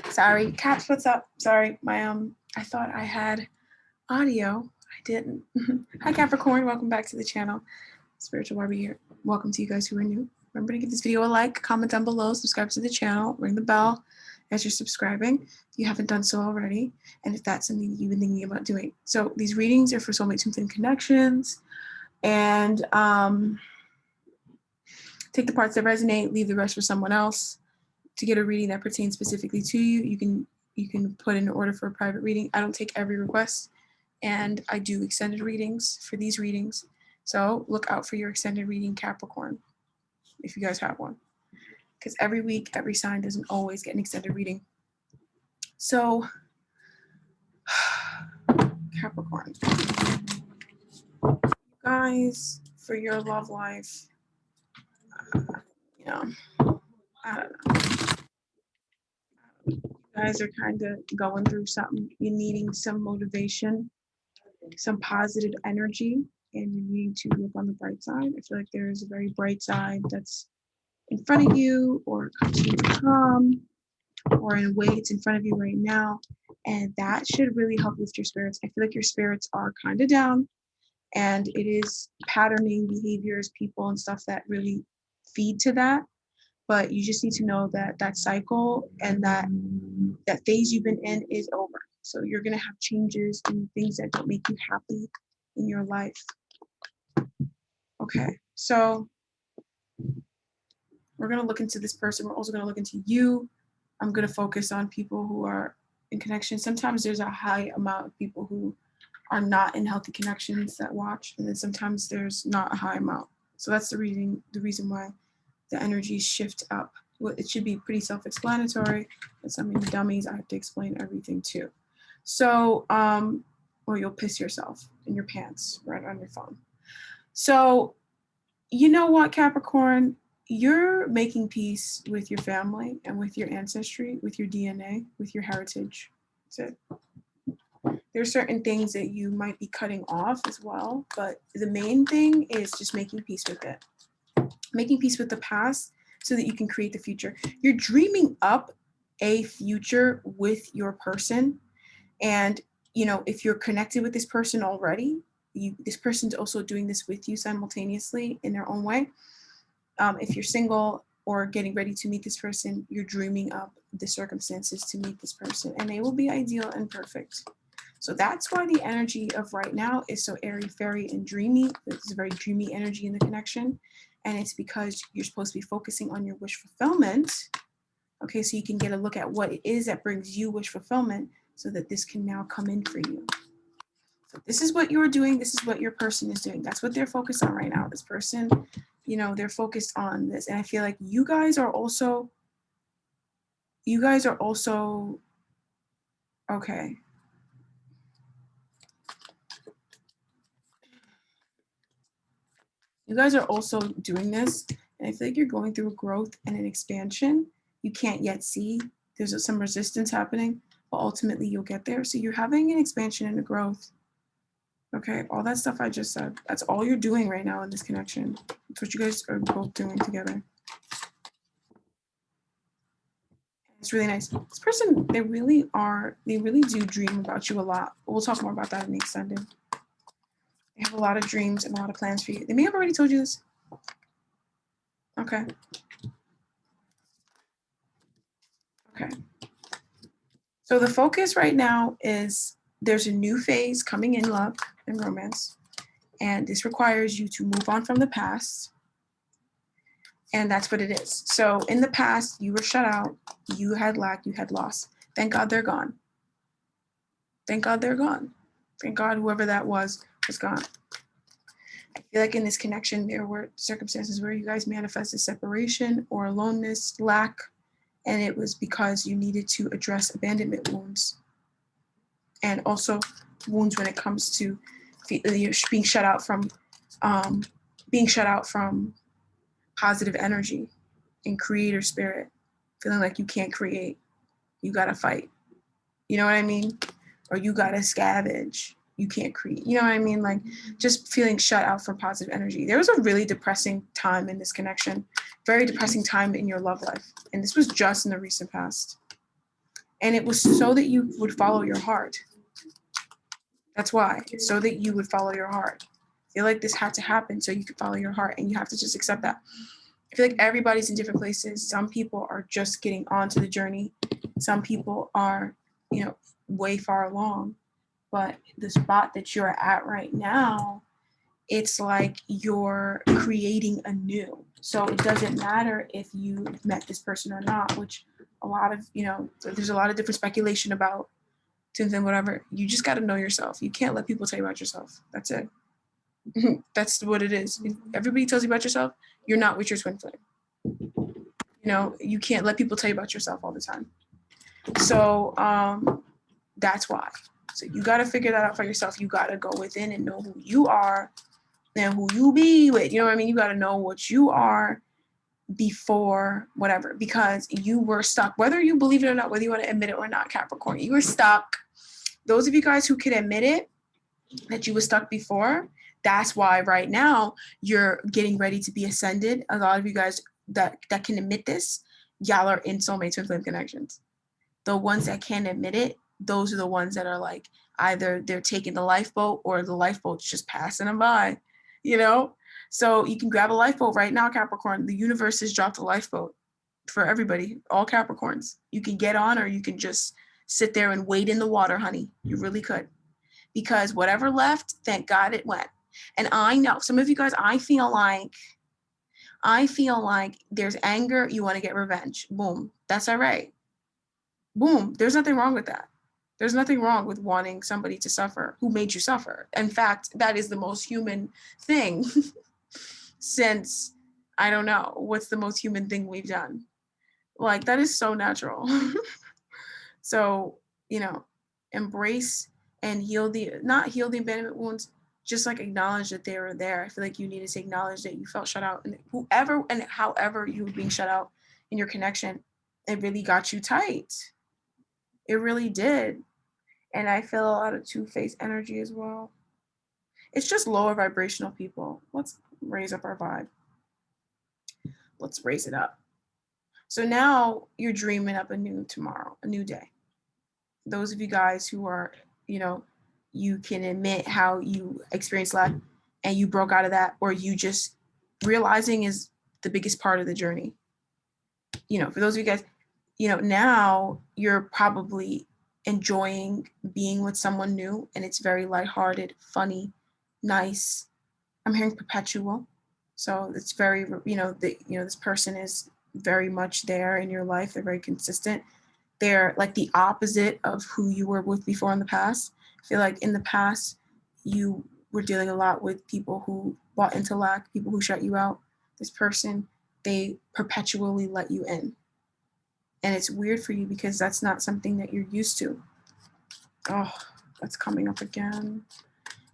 Sorry, Caps, what's up? Sorry, I thought I had audio. I didn't. Hi, Capricorn. Welcome back to the channel. Spiritual Barbie here. Welcome to you guys who are new. Remember to give this video a like, comment down below, subscribe to the channel, ring the bell as you're subscribing if you haven't done so already, and if that's something you've been thinking about doing. So these readings are for soulmate twin connections, and take the parts that resonate, leave the rest for someone else. To get a reading that pertains specifically to you, you can put in an order for a private reading. I don't take every request, and I do extended readings for these readings. So look out for your extended reading, Capricorn, if you guys have one. Because every week, every sign doesn't always get an extended reading. So, Capricorn, you guys, for your love life, you know, I don't know. You guys are kind of going through something. You're needing some motivation, some positive energy, and you need to look on the bright side. I feel like there's a very bright side that's in front of you, or comes to you to come, or in a way it's in front of you right now. And that should really help lift your spirits. I feel like your spirits are kind of down, and it is patterning behaviors, people and stuff that really feed to that. But you just need to know that that cycle and that phase you've been in is over. So you're going to have changes and things that don't make you happy in your life. Okay, so we're going to look into this person. We're also going to look into you. I'm going to focus on people who are in connection. Sometimes there's a high amount of people who are not in healthy connections that watch, and then sometimes there's not a high amount. So that's the reason why the energies shift up. Well, it should be pretty self-explanatory, but some of you dummies, I have to explain everything too. So, or you'll piss yourself in your pants right on your phone. So, you know what, Capricorn? You're making peace with your family and with your ancestry, with your DNA, with your heritage. That's it. There are certain things that you might be cutting off as well, but the main thing is just making peace with it. Making peace with the past so that you can create the future. You're dreaming up a future with your person. And, you know, if you're connected with this person already, this person's also doing this with you simultaneously in their own way. If you're single or getting ready to meet this person, you're dreaming up the circumstances to meet this person, and they will be ideal and perfect. So that's why the energy of right now is so airy, fairy, and dreamy. There's a very dreamy energy in the connection. And it's because you're supposed to be focusing on your wish fulfillment. Okay, so you can get a look at what it is that brings you wish fulfillment so that this can now come in for you. So this is what you're doing. This is what your person is doing. That's what they're focused on right now. This person, you know, they're focused on this. And I feel like you guys are also, okay. You guys are also doing this, and I feel like you're going through a growth and an expansion. You can't yet see. There's some resistance happening, but ultimately you'll get there. So you're having an expansion and a growth. Okay, all that stuff I just said, that's all you're doing right now in this connection. It's what you guys are both doing together. It's really nice. This person, they really do dream about you a lot. We'll talk more about that in the extended. They have a lot of dreams and a lot of plans for you. They may have already told you this. Okay. Okay. So the focus right now is there's a new phase coming in love and romance, and this requires you to move on from the past, and that's what it is. So in the past, you were shut out, you had lack, you had loss. Thank God they're gone. Thank God they're gone. Thank God whoever that was gone. I feel like in this connection, there were circumstances where you guys manifested separation or aloneness, lack, and it was because you needed to address abandonment wounds. And also wounds when it comes to being shut out from positive energy and creator spirit, feeling like you can't create, you gotta fight. You know what I mean? Or you gotta scavenge, you can't create. You know what I mean? Like just feeling shut out from positive energy. There was a really depressing time in this connection, very depressing time in your love life. And this was just in the recent past. And it was so that you would follow your heart. That's why. It's so that you would follow your heart. I feel like this had to happen so you could follow your heart, and you have to just accept that. I feel like everybody's in different places. Some people are just getting onto the journey. Some people are, way far along. But the spot that you're at right now, it's like you're creating anew. So it doesn't matter if you met this person or not, which a lot of, there's a lot of different speculation about twin flame, whatever. You just got to know yourself. You can't let people tell you about yourself. That's it. That's what it is. If everybody tells you about yourself, you're not with your twin flame. You can't let people tell you about yourself all the time. So that's why. So you got to figure that out for yourself. You got to go within and know who you are and who you be with. You know what I mean? You got to know what you are before whatever, because you were stuck, whether you believe it or not, whether you want to admit it or not, Capricorn, you were stuck. Those of you guys who can admit it, that you were stuck before, that's why right now you're getting ready to be ascended. A lot of you guys that can admit this, y'all are in soulmate twin flame connections. The ones that can't admit it, those are the ones that are like, either they're taking the lifeboat or the lifeboat's just passing them by, So you can grab a lifeboat right now, Capricorn. The universe has dropped a lifeboat for everybody, all Capricorns. You can get on, or you can just sit there and wait in the water, honey. You really could. Because whatever left, thank God it went. And I know some of you guys, I feel like there's anger, you want to get revenge. Boom. That's all right. Boom. There's nothing wrong with that. There's nothing wrong with wanting somebody to suffer who made you suffer. In fact, that is the most human thing since, I don't know, what's the most human thing we've done? Like, that is so natural. So, embrace and not heal the abandonment wounds, just like acknowledge that they were there. I feel like you needed to acknowledge that you felt shut out, and whoever and however you were being shut out in your connection, it really got you tight. It really did. And I feel a lot of two-faced energy as well. It's just lower vibrational people. Let's raise up our vibe. Let's raise it up. So now you're dreaming up a new tomorrow, a new day. Those of you guys who are, you can admit how you experienced lack and you broke out of that, or you just realizing is the biggest part of the journey. For those of you guys, now you're probably enjoying being with someone new, and it's very lighthearted, funny, nice. I'm hearing perpetual. So it's very, this person is very much there in your life. They're very consistent. They're like the opposite of who you were with before in the past. I feel like in the past, you were dealing a lot with people who bought into lack, people who shut you out. This person, they perpetually let you in. And it's weird for you because that's not something that you're used to. Oh, that's coming up again.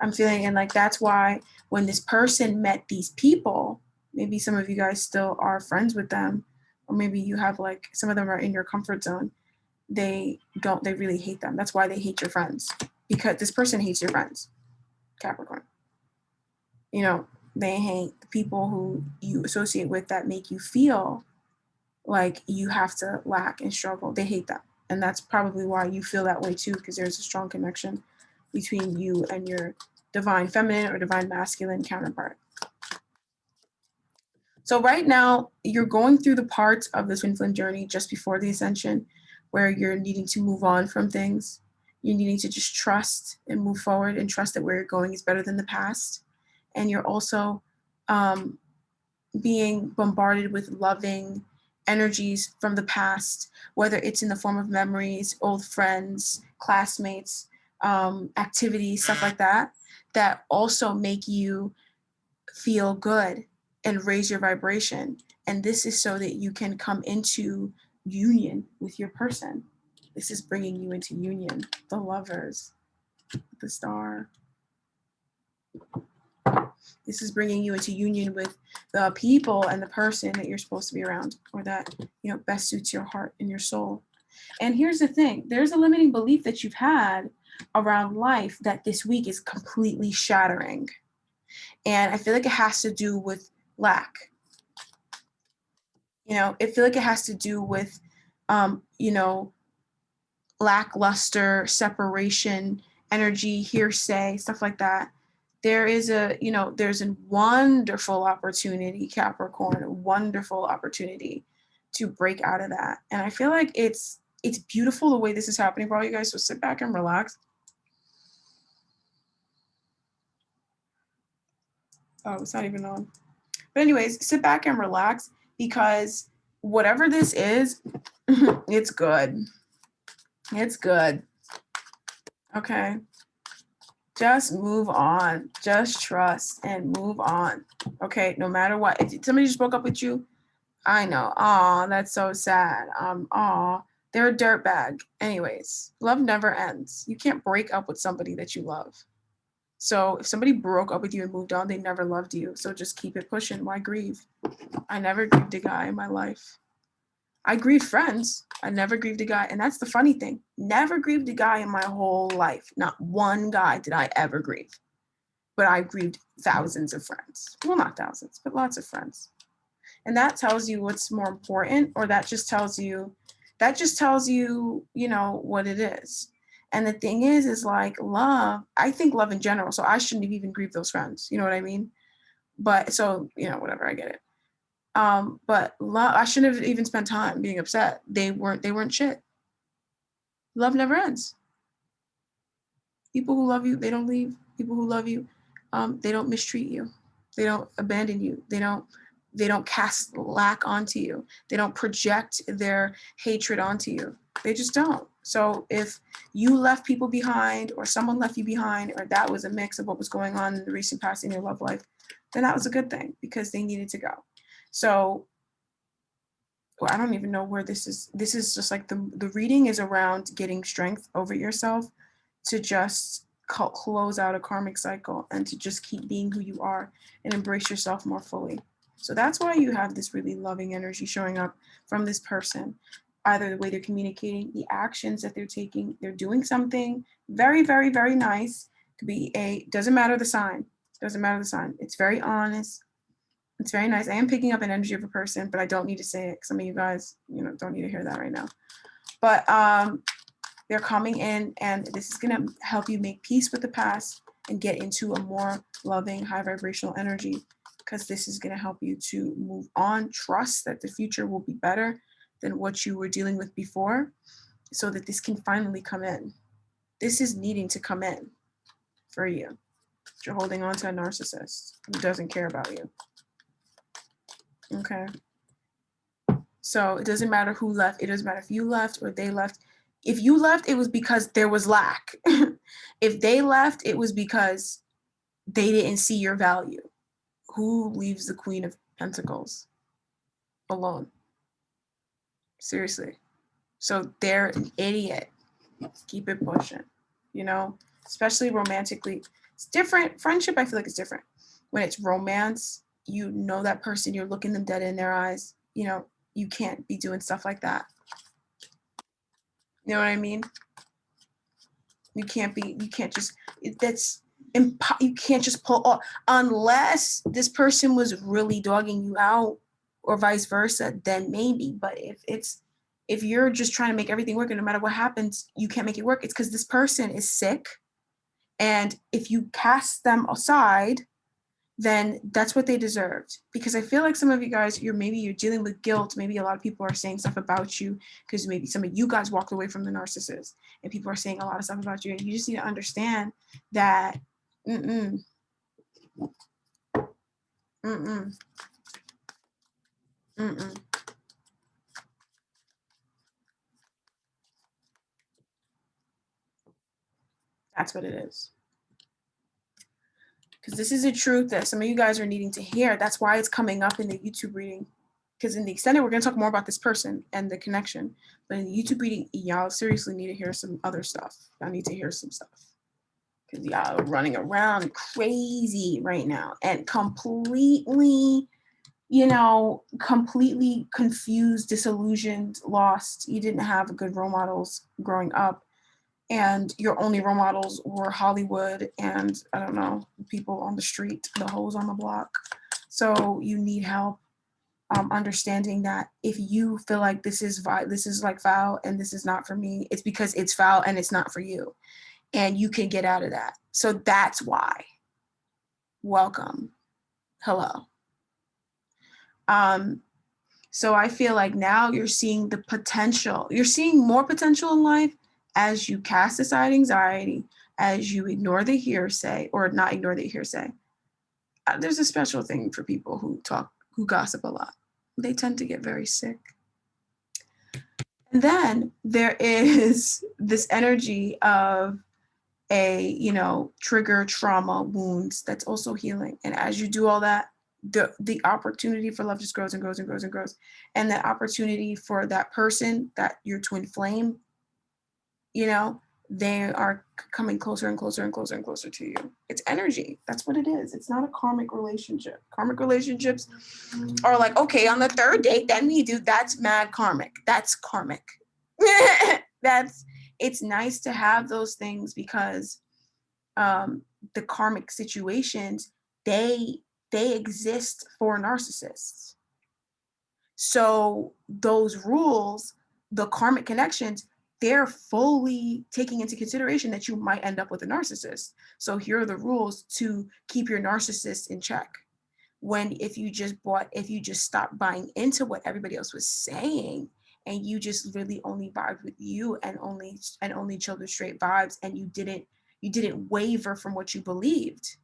I'm feeling, and like, that's why when this person met these people, maybe some of you guys still are friends with them, or maybe you have like, some of them are in your comfort zone. They really hate them. That's why they hate your friends, because this person hates your friends, Capricorn. They hate the people who you associate with that make you feel like you have to lack and struggle. They hate that. And that's probably why you feel that way too, because there's a strong connection between you and your divine feminine or divine masculine counterpart. So right now, you're going through the parts of the twin flame journey just before the ascension, where you're needing to move on from things. You're needing to just trust and move forward and trust that where you're going is better than the past. And you're also being bombarded with loving energies from the past, whether it's in the form of memories, old friends, classmates, activities, stuff like that, that also make you feel good and raise your vibration. And this is so that you can come into union with your person. This is bringing you into union. The lovers, the star. This is bringing you into union with the people and the person that you're supposed to be around, or that, best suits your heart and your soul. And here's the thing. There's a limiting belief that you've had around life that this week is completely shattering. And I feel like it has to do with lack. I feel like it has to do with, lackluster, separation, energy, hearsay, stuff like that, there is there's a wonderful opportunity, Capricorn, a wonderful opportunity to break out of that. And I feel like it's beautiful the way this is happening for all you guys. So sit back and relax. Oh, it's not even on. But anyways, sit back and relax, because whatever this is, it's good. It's good. Okay. Just move on. Just trust and move on. Okay. No matter what. If somebody just broke up with you, I know. Aw, that's so sad. Aw, they're a dirtbag. Anyways, love never ends. You can't break up with somebody that you love. So if somebody broke up with you and moved on, they never loved you. So just keep it pushing. Why grieve? I never grieved a guy in my life. I grieved friends. I never grieved a guy. And that's the funny thing. Never grieved a guy in my whole life. Not one guy did I ever grieve. But I grieved thousands of friends. Well, not thousands, but lots of friends. And that tells you what's more important, or that just tells you, what it is. And the thing is like love, I think love in general. So I shouldn't have even grieved those friends. You know what I mean? But so, whatever, I get it. But love, I shouldn't have even spent time being upset. They weren't shit. Love never ends. People who love you, they don't leave. People who love you, they don't mistreat you. They don't abandon you. They don't cast lack onto you. They don't project their hatred onto you. They just don't. So if you left people behind, or someone left you behind, or that was a mix of what was going on in the recent past in your love life, then that was a good thing, because they needed to go. So I don't even know where this is. This is just like the reading is around getting strength over yourself to just close out a karmic cycle, and to just keep being who you are and embrace yourself more fully. So that's why you have this really loving energy showing up from this person. Either the way they're communicating, the actions that they're taking, they're doing something very, very, very nice. Could be doesn't matter the sign. Doesn't matter the sign. It's very honest. It's very nice. I am picking up an energy of a person, but I don't need to say it. Some of you guys, don't need to hear that right now. But they're coming in, and this is going to help you make peace with the past and get into a more loving, high vibrational energy, because this is going to help you to move on. Trust that the future will be better than what you were dealing with before, so that this can finally come in. This is needing to come in for you. You're holding on to a narcissist who doesn't care about you. Okay. So it doesn't matter who left. It doesn't matter if you left or they left. If you left, it was because there was lack. If they left, it was because they didn't see your value. Who leaves the Queen of Pentacles alone? Seriously. So they're an idiot. Keep it pushing, especially romantically. It's different. Friendship, I feel like, it's different. When it's romance, you know that person, you're looking them dead in their eyes. You can't be doing stuff like that. You know what I mean? You can't just, you can't just pull off, unless this person was really dogging you out, or vice versa, then maybe. But if you're just trying to make everything work, and no matter what happens, you can't make it work, it's because this person is sick. And if you cast them aside, then that's what they deserved. Because I feel like some of you guys, you're dealing with guilt. Maybe a lot of people are saying stuff about you because maybe some of you guys walked away from the narcissist, and people are saying a lot of stuff about you. And you just need to understand that, mm-mm. That's what it is. Because this is a truth that some of you guys are needing to hear. That's why it's coming up in the YouTube reading. Because in the extended, we're going to talk more about this person and the connection. But in the YouTube reading, y'all seriously need to hear some other stuff. Y'all need to hear some stuff. Because y'all are running around crazy right now. And completely, completely confused, disillusioned, lost. You didn't have good role models growing up. And your only role models were Hollywood and, I don't know, people on the street, the hoes on the block. So you need help. understanding that if you feel like this is like foul and this is not for me, it's because it's foul and it's not for you, and you can get out of that. So that's why. Welcome. Hello. So I feel like now you're seeing the potential. You're seeing more potential in life as you cast aside anxiety, as you ignore the hearsay, or not ignore the hearsay. There's a special thing for people who gossip a lot. They tend to get very sick. And then there is this energy of a, trigger trauma wounds that's also healing. And as you do all that, the opportunity for love just grows and grows and grows and grows. And the opportunity for that person, that your twin flame, they are coming closer and closer and closer and closer to you. It's energy. That's what it is. It's not a karmic relationship. Karmic relationships are like, okay, on the third date, then we do. That's mad karmic. That's karmic. It's nice to have those things because the karmic situations, they exist for narcissists. So those rules, the karmic connections, they're fully taking into consideration that you might end up with a narcissist. So here are the rules to keep your narcissist in check. If you just stopped buying into what everybody else was saying, and you just really only vibed with you and only chilled with straight vibes, and you didn't waver from what you believed,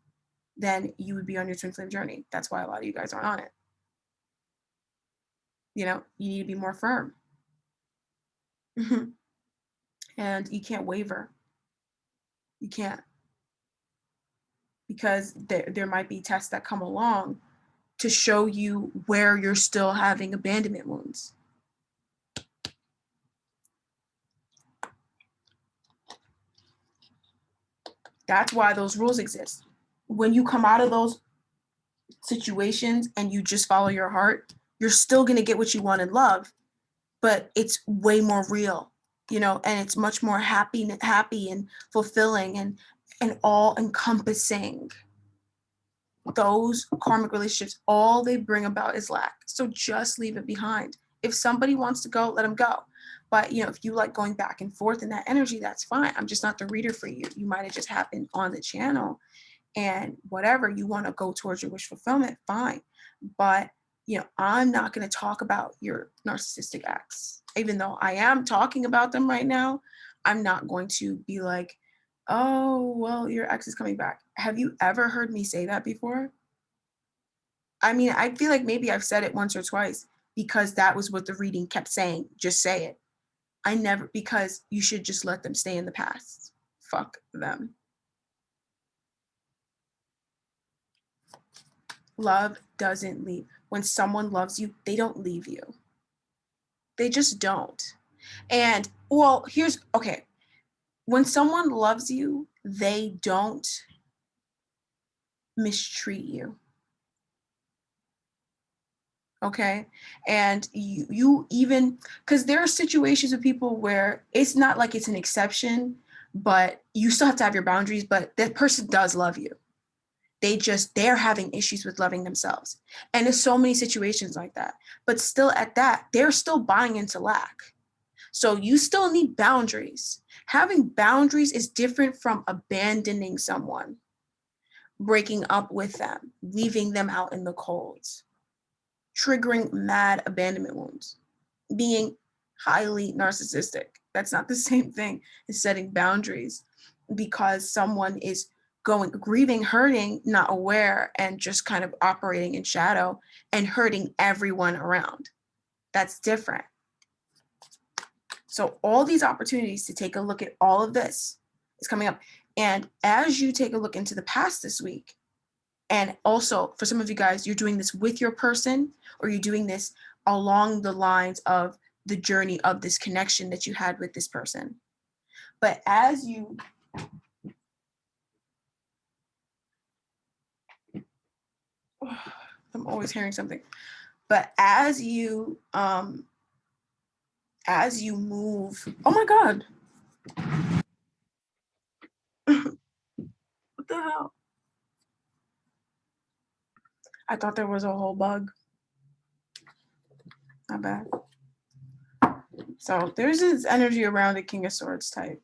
then you would be on your twin flame journey. That's why a lot of you guys aren't on it. You need to be more firm. And you can't waver. You can't. Because there might be tests that come along to show you where you're still having abandonment wounds. That's why those rules exist. When you come out of those situations and you just follow your heart, you're still going to get what you want in love, but it's way more real, and it's much more happy and fulfilling and all encompassing. Those karmic relationships, all they bring about is lack. So just leave it behind. If somebody wants to go, let them go. But, if you like going back and forth in that energy, that's fine. I'm just not the reader for you. You might have just happened on the channel, and whatever you want to go towards your wish fulfillment, fine. But, I'm not going to talk about your narcissistic acts. Even though I am talking about them right now, I'm not going to be like, oh, well, your ex is coming back. Have you ever heard me say that before? I mean, I feel like maybe I've said it once or twice because that was what the reading kept saying. Just say it. Because you should just let them stay in the past. Fuck them. Love doesn't leave. When someone loves you, they don't leave you. They just don't. And, well, when someone loves you, they don't mistreat you. Okay. And you even, because there are situations with people where it's not like it's an exception, but you still have to have your boundaries, but that person does love you. They're having issues with loving themselves. And there's so many situations like that. But still at that, they're still buying into lack. So you still need boundaries. Having boundaries is different from abandoning someone, breaking up with them, leaving them out in the cold, triggering mad abandonment wounds, being highly narcissistic. That's not the same thing as setting boundaries, because someone is grieving, hurting, not aware, and just kind of operating in shadow and hurting everyone around. That's different. So all these opportunities to take a look at all of this is coming up. And as you take a look into the past this week, and also for some of you guys, you're doing this with your person, or you're doing this along the lines of the journey of this connection that you had with this person. But as you I'm always hearing something. But as you move, oh my God. What the hell? I thought there was a whole bug. Not bad. So there's this energy around the King of Swords type.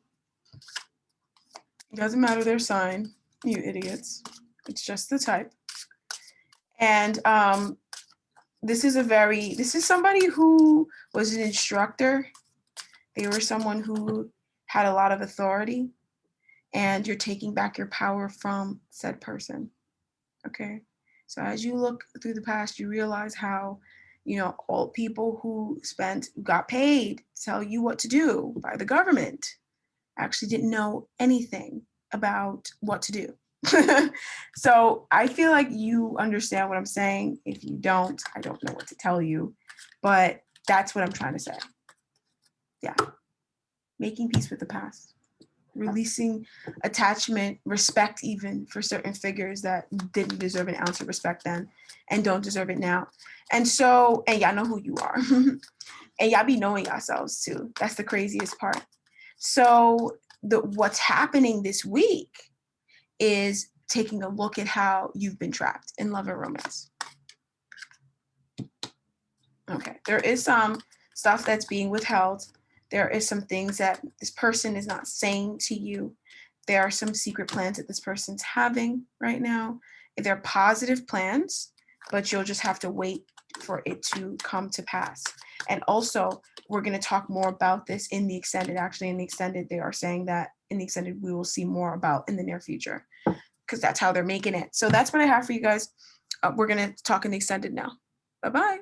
It doesn't matter their sign, you idiots. It's just the type. And this is somebody who was an instructor. They were someone who had a lot of authority, and you're taking back your power from said person. Okay. So as you look through the past, you realize how, all people who got paid to tell you what to do by the government actually didn't know anything about what to do. So I feel like you understand what I'm saying. If you don't, I don't know what to tell you, but that's what I'm trying to say. Yeah. Making peace with the past, releasing attachment, respect even for certain figures that didn't deserve an ounce of respect then and don't deserve it now. And so, and y'all know who you are. And y'all be knowing yourselves too. That's the craziest part. So what's happening this week is taking a look at how you've been trapped in love and romance. Okay, there is some stuff that's being withheld. There is some things that this person is not saying to you. There are some secret plans that this person's having right now. They're positive plans, but you'll just have to wait for it to come to pass. And also, we're going to talk more about this in the extended. Actually, in the extended, they are saying that in the extended, we will see more about in the near future, because that's how they're making it. So that's what I have for you guys. We're going to talk in the extended now. Bye-bye.